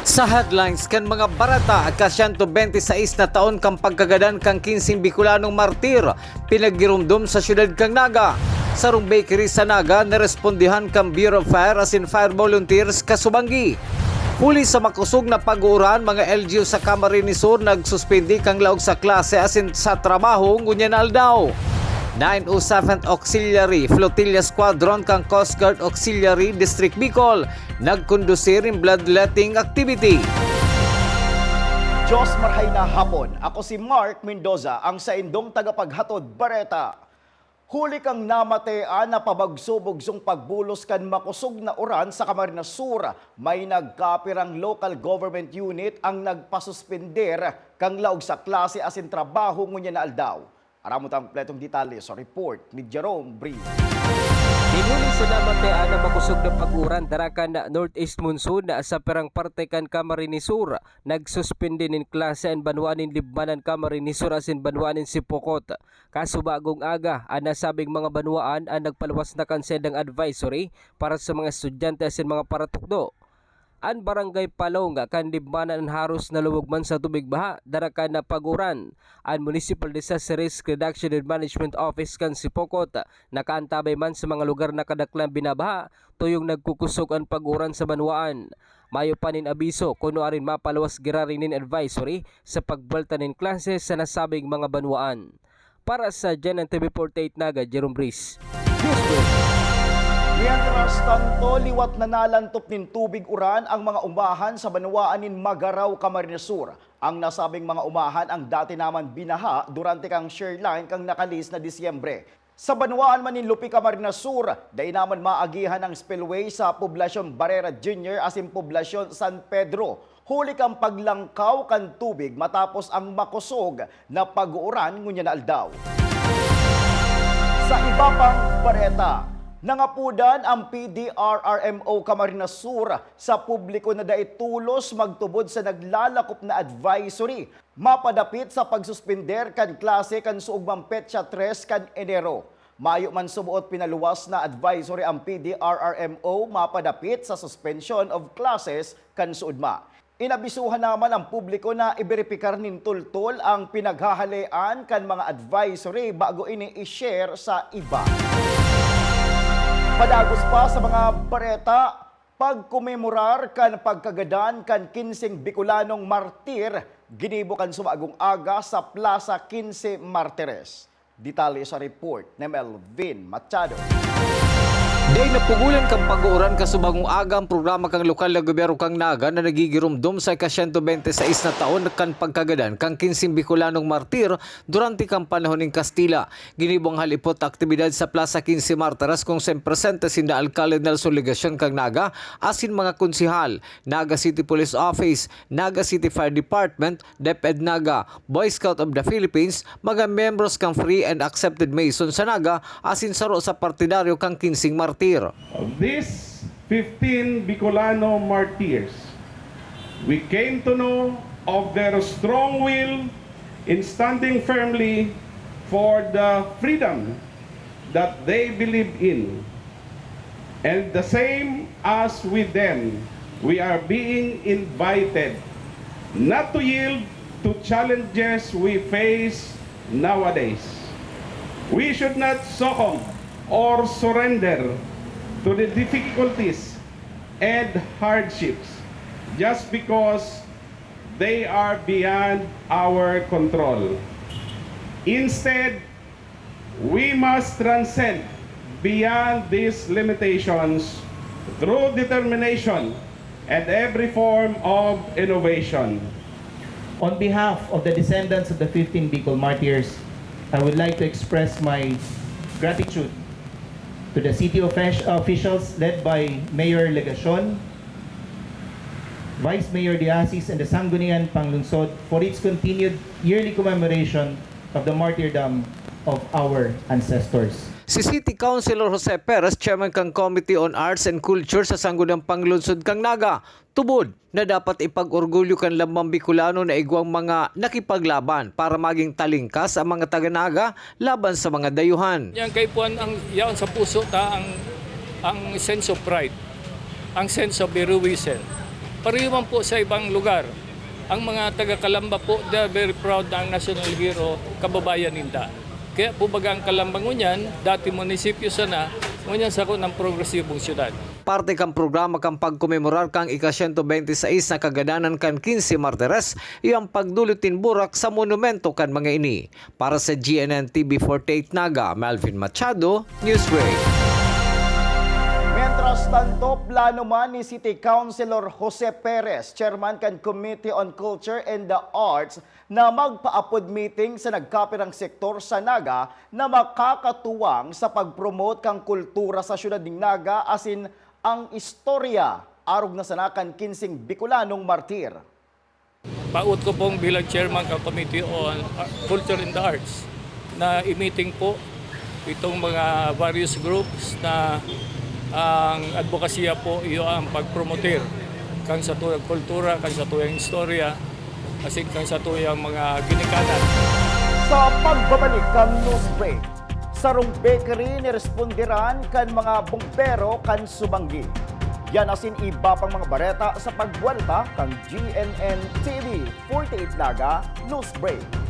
Sa headlines kan mga barata ka 126 na taon kang pagkagadan kang 15 Bicolanong martir pinaggirumdum sa syudad kang Naga. Sarong bakery sa Naga narespondihan kang Bureau of Fire as in fire volunteers kasubanggi. Huli sa makusog na pag-uuran, mga LGU sa Camarines Sur nagsuspindi kang laog sa klase as in sa trabaho ngunyan aldaw. 907th Auxiliary Flotilla Squadron kang Coast Guard Auxiliary District Bicol nagkondusir in bloodletting activity. Diyos marhay na hapon. Ako si Mark Mendoza, ang saindong tagapaghatod Bareta. Huli kang namatean na pabagsubogsong pagbulos kan makusog na uran sa Camarines Sur. May nagkapirang local government unit ang nagpasuspender kang laog sa klase asin trabaho ngunya na aldaw. Aramot ang pletong detalye sa report ni Jerome Bree. Hinuli sa namatean na makusog na pag-uran darakan na Northeast Monsoon na sa perang parte kan Camarines Sur. Nagsuspindi nin klase ang banwanin Libmanan Camarines Sur asin banwanin Sipokot. Kaso bagong aga, ang nasabing mga banwaan ang nagpalawas na kansendang advisory para sa mga estudyante asin mga paratukdo. Ang barangay Palong kan Libmanan haros na luwagman sa tubig baha darakan na pag-uran. Ang Municipal Disaster Risk Reduction and Management Office kan Sipokot nakaantabay man sa mga lugar na kadaklang binabaha tuyong nagkukusog ang pag-uran sa banwaan. Mayo pa nin abiso kuno arin mapalawas girarinin advisory sa pagbalta nin klase sa nasabing mga banwaan. Para sa Gen TV48 Naga, Jerome Breeze. Mientras tanto, liwat na nalantop nin tubig uran ang mga umahan sa banwaan nin Magaraw, Camarines Sur. Ang nasabing mga umahan ang dati naman binaha durante kang shareline kang nakalis na Disyembre. Sa banwaan man nin Lupi, Camarines Sur, dahil naman maagihan ang spillway sa poblasyon Barrera Jr. asin poblasyon San Pedro. Huli kang paglangkaw kan tubig matapos ang makusog na pag-uuran ngunya na aldaw. Sa iba pang bareta, nangapudan ang PDRRMO Camarines Sur sa publiko na daitulos magtubod sa naglalakop na advisory. Mapadapit sa pagsuspender kan klase kan suugmang petsa 3 kan Enero. Mayo man subuot pinaluwas na advisory ang PDRRMO mapadapit sa suspension of classes kan suudma. Inabisuhan naman ang publiko na iberipikar nin tultol ang pinaghahalian kan mga advisory bago ini i-share sa iba. Padagos pa sa mga bareta, pagkumemorar kan pagkagadan kan 15 Bicolanong martir, ginibo kan sumagong aga sa Plaza 15 Martires. Detalye sa report ni Melvin Machado. Day napugulan kang pag-uuran kasubagong aga ang programa kang lokal na gobyerno kang Naga na nagigirumdum sa ika-126 na taon kan pagkagadan kang 15 Bicolanong martir durante kang panahon ng Kastila. Ginibong halipot aktibidad sa Plaza 15 Martires kung presente sinda Alcalde Nelson Legacion kang Naga asin mga konsihal, Naga City Police Office, Naga City Fire Department, DepEd Naga, Boy Scout of the Philippines, mga membros kang Free and Accepted Mason sa Naga asin saro sa partidaryo kang 15 martir. Of these 15 Bicolano martyrs, we came to know of their strong will in standing firmly for the freedom that they believe in. And the same as with them, we are being invited not to yield to challenges we face nowadays. We should not succumb or surrender to the difficulties and hardships just because they are beyond our control. Instead, we must transcend beyond these limitations through determination and every form of innovation. On behalf of the descendants of the 15 Bicol martyrs, I would like to express my gratitude to the city officials led by Mayor Legacion, Vice Mayor Diasis, and the Sangguniang Panglungsod for its continued yearly commemoration of the martyrdom of our ancestors. Si City Councilor Jose Perez, Chairman kang Committee on Arts and Culture sa Sangguniang Panglungsod kang Naga, tubod na dapat ipag-orgulyo kan lamang Bicolano na igwang mga nakipaglaban para maging talingkas ang mga taga-Naga laban sa mga dayuhan. Yan kay puan ang yaon sa puso ta ang sense of pride, ang sense of heroism. Pareho man po sa ibang lugar. Ang mga taga-Kalamba po, they are very proud na ang national hero, kababayan ninda. Kaya po baga ang Kalamba ngunyan, dati munisipyo sana, ngunyan sa ng progresibong syudad. Parte kang programa kang pagkumemorar kang ika-126 na kagadanan kan 15 Martires, iyang pagdulutin burak sa monumento kan mga ini. Para sa GNN TV 48 Naga, Melvin Machado, Newsbreak. Mientras tanto, plano man ni City Councilor Jose Perez, Chairman kan Committee on Culture and the Arts, na magpaapod meeting sa nagkapirang sektor sa Naga na makakatuwang sa pagpromote kang kultura sa syudad ng Naga asin ang istorya arog na sanakan 15 Bicolanong martir. Paut ko pong bilang chairman ng Committee on Culture and the Arts na i-meeting po itong mga various groups na ang advokasya po iyo ang pagpromoter kang sa tuyang kultura, kang sa tuyang istorya, kasi kang sa tuyang mga ginikanan. Sa pagbabalik kang Newsbreak, sarong bakery niresponderan kan mga bumbero kan Subanggi. Yan asin iba pang mga bareta sa pagbuwalta kang GNN TV 48 Naga Newsbreak.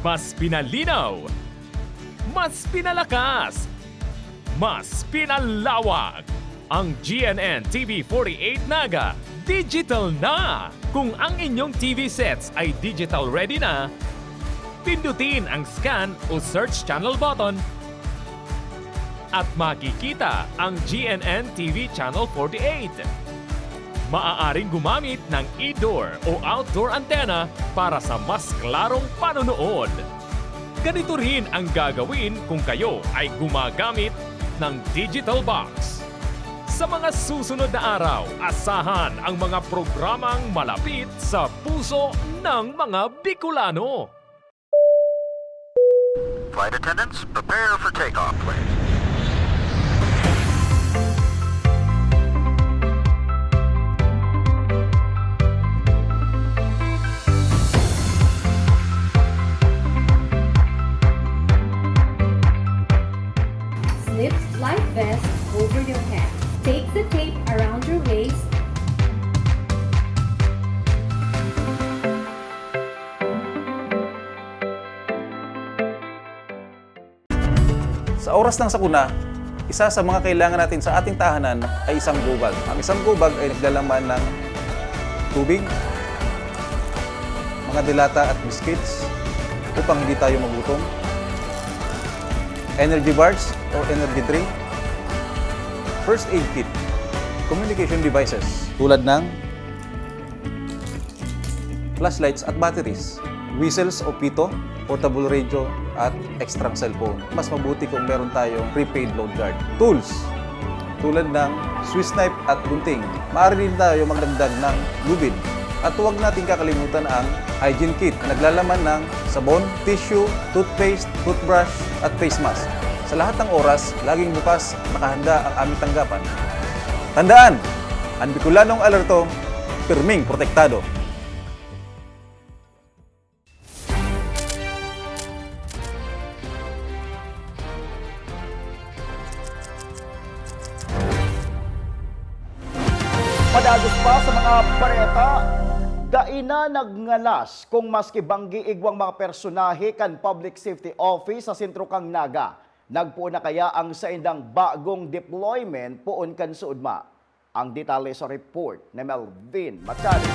Mas pinalinaw, mas pinalakas, mas pinalawak. Ang GNN TV 48 Naga, digital na! Kung ang inyong TV sets ay digital ready na, pindutin ang scan o search channel button at makikita ang GNN TV Channel 48. Maaaring gumamit ng indoor o outdoor antenna para sa mas klarong panonood. Ganito rin ang gagawin kung kayo ay gumagamit ng digital box. Sa mga susunod na araw, asahan ang mga programang malapit sa puso ng mga Bicolano. Flight attendants, prepare for takeoff, please. Slip life vest over your head. Take the tape around your waist. Sa oras ng sakuna, isa sa mga kailangan natin sa ating tahanan ay isang gubag. Ang isang gubag ay naglalaman ng tubig, mga dilata at biscuits upang hindi tayo magutom, energy bars o energy drink, first aid kit, communication devices tulad ng flashlights at batteries, whistles o pito, portable radio at extra cellphone. Mas mabuti kung meron tayong prepaid load guard. Tools tulad ng Swiss knife at gunting. Maaari din tayo magdagdag ng lubid. At huwag natin kakalimutan ang hygiene kit na naglalaman ng sabon, tissue, toothpaste, toothbrush at face mask. Sa lahat ng oras, laging bukas nakahanda ang aming tanggapan. Tandaan, ang Bicolanong alerto, pirming protektado. Padagos pa sa mga bareta, daina nagngalas kung maski banggi igwang mga personahe kan Public Safety Office sa sentro kang Naga. Nagpuon na kaya ang sa indang bagong deployment puon kan suudma. Ang detalye sa report ni Melvin Machado.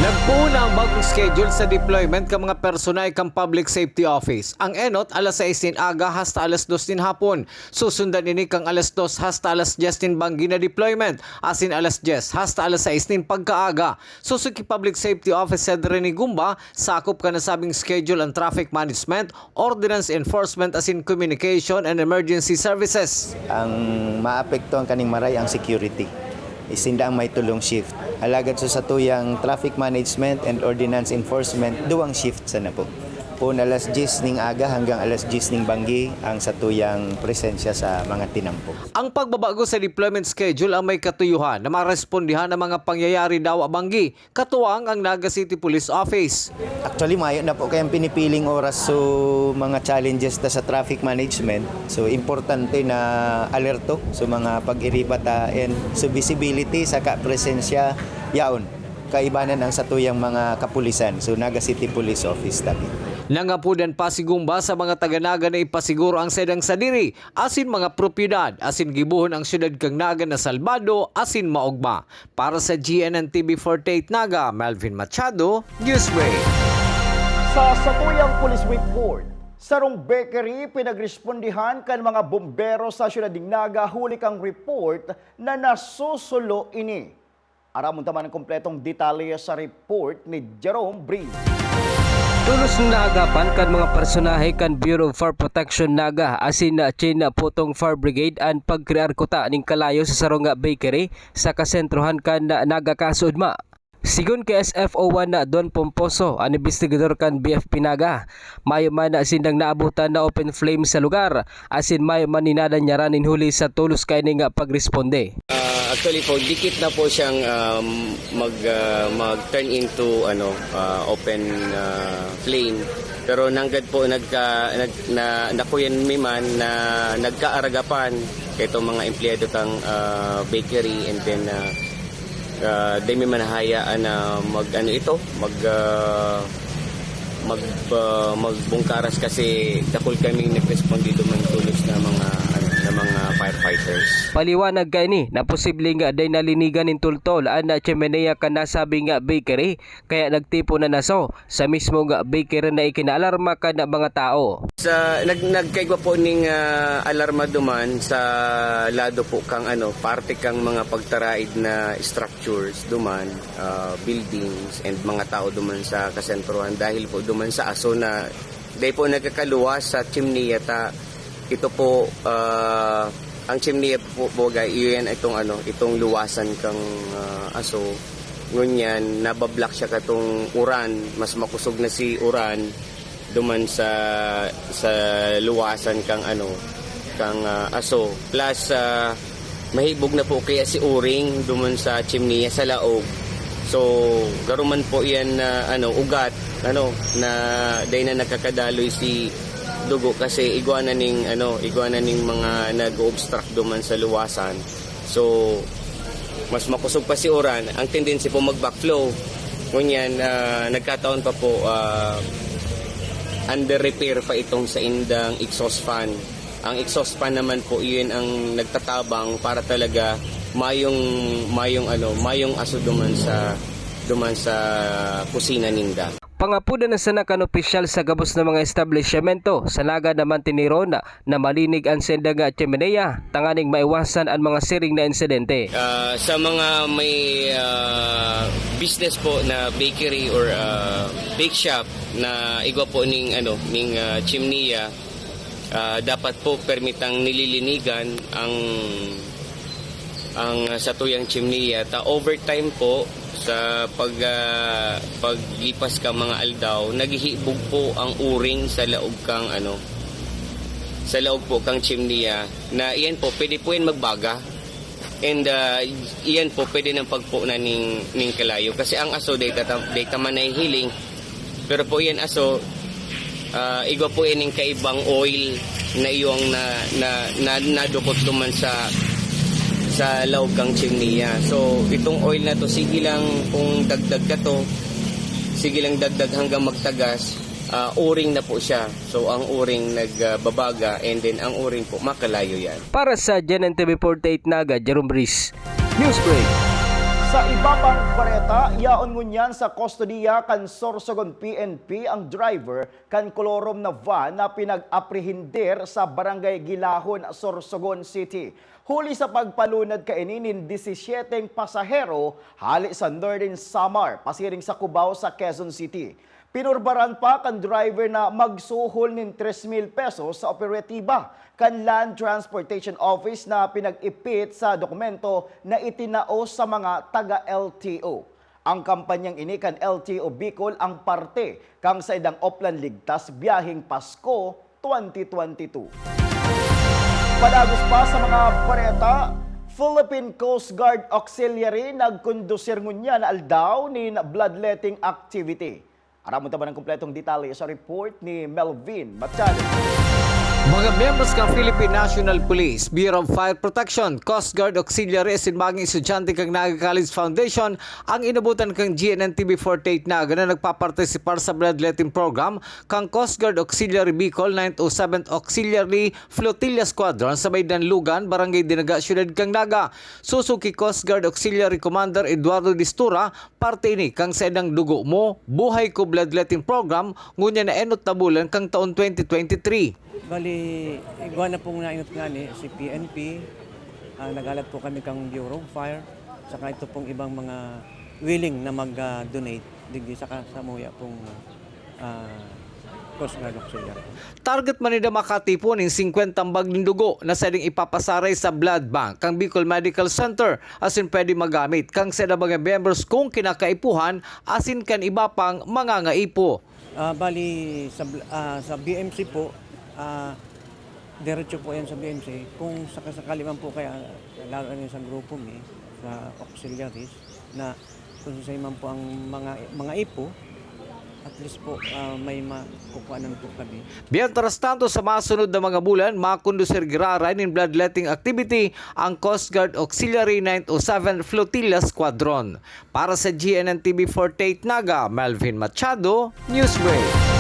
Nagpuon na ang bagong schedule sa deployment ng mga personay kang Public Safety Office. Ang enot alas 6 aga hasta alas 2 hapon. Susundan ini kang alas 2 hasta alas 10 banggi na deployment. Asin alas 10 hasta alas 6 pagkaaga. Susuki Public Safety Office Head Rene Gumba, sakop ka na sabing schedule ang traffic management, ordinance enforcement asin communication and emergency services. Ang maapektuhan kaning maray ang security. Isinda ang may tulong shift. Alagad sa tuyang traffic management and ordinance enforcement, duwang shift sana po. hapon alas 10 ning aga hanggang alas 10 ning banggi ang satuyang presensya sa mga tinampo. Ang pagbabago sa deployment schedule ang may katuyuhan na marespondihan ng mga pangyayari daw abanggi, katuwang ang Naga City Police Office. Actually, mayo na po kayang pinipiling oras so mga challenges ta sa traffic management. So importante na alerto so mga pag-iribata and so visibility sa presensya yaon kaibanan ang satuyang mga kapulisan. So Naga City Police Office tabi. Nangapudan pa sigumba sa mga taga-Naga na ipasiguro ang sedang sadiri, asin mga propiedad, asin gibuhon ang syudad kang Naga na salbado, asin maugma. Para sa GNN TV 48 Naga, Melvin Machado, Newsbreak. Sa satuyang police report, sarong bakery pinagrespondihan kan mga bombero sa siyudad ng Naga huli kang report na nasusulo ini. Aramon taman ang kompletong detalye sa report ni Jerome Breeze. Tulos na agapan kan mga personahe kan Bureau of Fire Protection Naga asin na China Putong Fire Brigade ang pagkrear kuta ning kalayo sa sarong bakery sa kasentrohan kan Naga Kasudma. Sigon kay SFO1 na Don Pomposo, ang investigador kan BFP Naga, mayo man na sindang naabutan na open flame sa lugar, asin mayo man ninada niya ranin huli sa tulos kay nga pagresponde. Actually po, dikit na po siyang mag-turn into open flame. Pero nanggad po nakuyan man na nagkaaragapan kay itong mga empleyado tang bakery and then di may manahayaan na magbungkaras kasi dakol kaming nag-respond dito man tulos na mga firefighters. Paliwanag kay ni na posibleng day nalinigan in tultol ang chimenea kan nasabi nga bakery kaya nagtipo na naso sa mismo nga bakery na ikinaalarma kan mga tao. Sa nagkaigwa po ning alarma duman sa lado po kang parte kang mga pagtaraid na structures duman, buildings and mga tao duman sa kasentruhan dahil po duman sa aso na dahil po nagkakaluwas sa chimney ito po ang chimney po iyan itong luwasan kang aso ngunyan nabablock siya katong uran mas makusog na si uran duman sa luwasan kang aso plus mahibog na po kaya si uring duman sa chimney sa laog so garuman po iyan ugat na day na nakakadaloy si dugo kasi iguana ning mga nag-obstruct duman sa luwasan. So mas makusog pa si uran, ang tendency po mag-backflow. Ngunyan nagkataon pa po under repair pa itong sa indang exhaust fan. Ang exhaust fan naman po iyon ang nagtatabang para talaga mayong aso duman sa kusina ninda. Pangapuda na sana kan opisyal sa gabos ng mga establishmento sa Naga naman tiniro na malinig ang senda nga chimenea tanganing maiwasan ang mga siring na insidente. Sa mga may business po na bakery or bake shop na igwa po ning chimney dapat po permitang nililinigan ang satuyang chimney ta overtime po sa paglipas ka mga aldaw naghihibog po ang uring sa laog kang sa laog po kang chimney na iyan po pwede po yan magbaga and iyan po pwede nang pagpo na ning kalayo kasi ang aso data man ay healing pero po iyan aso igwa po yan yung kaibang oil na iyong nadukot duman sa laog kang chimney. So itong oil na to sige lang kung dagdag ka to sige lang dagdag hanggang magtagas uring na po siya. So ang uring nagbabaga and then ang uring po makalayo yan. Para sa GNN TV 48 Naga, Jerome Breeze, Newsbreak. Sa iba pang bareta, yaon ngunyan sa kustodiya kan Sorsogon PNP ang driver kan kolorom na van na pinag-aprehinder sa Barangay Gilahon, Sorsogon City. Huli sa pagpalunad kainin 17 pasahero hali sa Northern Samar, pasiring sa Cubao sa Quezon City. Pinurbaran pa kan driver na magsuhol ng 3,000 pesos sa operatiba kan Land Transportation Office na pinag-ipit sa dokumento na itinao sa mga taga-LTO. Ang kampanyang ini kan LTO Bicol ang parte kang sa idang Oplan Ligtas Biyaheng Pasko 2022. Padagos pa sa mga bareta, Philippine Coast Guard Auxiliary nagkondusir ngunya na aldaw ni bloodletting activity. Aramon taban ng kumpletong detalye sa report ni Melvin Machado. Mga members ng Philippine National Police, Bureau of Fire Protection, Coast Guard Auxiliary at baging estudyante kang Naga College Foundation ang inabutan kang GNN TV48 Naga na nagpapartisipar sa bloodletting program kang Coast Guard Auxiliary Bicol 907th Auxiliary Flotilla Squadron sa Baydan Lugan, Barangay Dinaga, Syudad kang Naga. Susuki Coast Guard Auxiliary Commander Eduardo Distura, parte ini kang sa edang dugo mo, buhay ko bloodletting program, ngunya na enot na bulan kang taon 2023. Bali, igwa na pong nainot nga ni si PNP, nagalat po kami kang Bureau of Fire, saka ito pong ibang mga willing na mag-donate digdi sa kasamuya pong Coast Guard Auxiliary. Target man nila makatipon ng 50 bag ng dugo na pwedeng ipapasaray sa blood bank kang Bicol Medical Center asin pwede magamit kang sa mga members kung kinakaipuhan asin kan iba pang mga ngaipo. Bali, sa BMC po, diretso po yan sa BMC. Kung sakasakali man po kaya, lalo na sa grupo mi, sa auxiliaries, na kung sasay man po ang mga ipo, at least po may makukuhanan po kami. Mientras tanto, sa masunod na mga bulan, makondusir giraray ng bloodletting activity ang Coast Guard Auxiliary 907 Flotilla Squadron. Para sa GNN TV48 Naga, Melvin Machado, Newsbreak.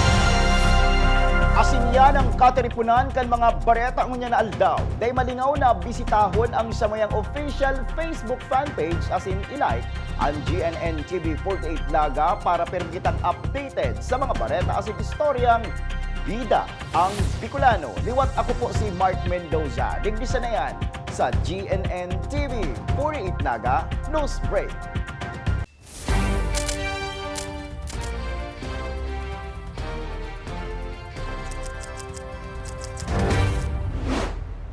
Asin yan ang katiripunan kan mga bareta ngunya na aldaw. Day malingaw na bisitahon ang samayang official Facebook fanpage asin ilike ang GNN TV48 Naga para permitang updated sa mga bareta asin istoryang bida ang Bicolano. Liwat ako po si Mark Mendoza. Digdisa na yan sa GNN TV48 Naga News Break.